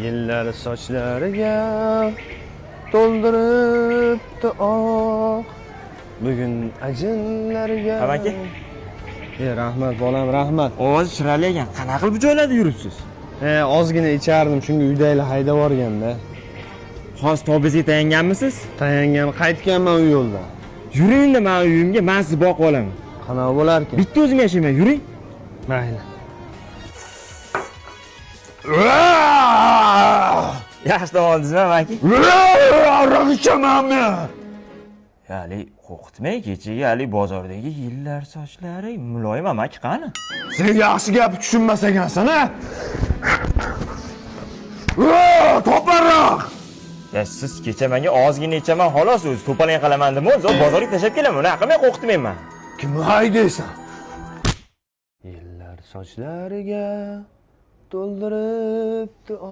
Yillar sochlariga to'ldiribdi oq. Bugun ajinlarga. Amaki. Rahmat bolam, rahmat. Ovoz chiroyli ekan. Qanaqa qilib bu joylarda yuribsiz? Ozgina ichardim, shunga uydagilar haydab yuborganda. Xos tobizga tayanganmisiz? Tayangan, qaytganman u yo'ldan. Yuring-da men uyimga, men sizni boqib olaman. Qanaqa bo'lar ekan? Bitta o'zim yashayman, yuring. Mayli. Yaxshi oldingizmi, amaki? Aroq ichamanmi? Yali qo'rqitmay, kechaga ali bozordagi yillar sochlari muloyim amaki qani? Sen yaxshi gap tushunmas ekansan-a? To'paroq! Ya siz kecha menga ozgina ichaman, xolos o'zi to'palang qilaman deb, o'zi bozorga tashlab kelaman. Unaqa qilmay qo'rqitmayman. Kim haydaysan? Yillar sochlariga to'ldiribdi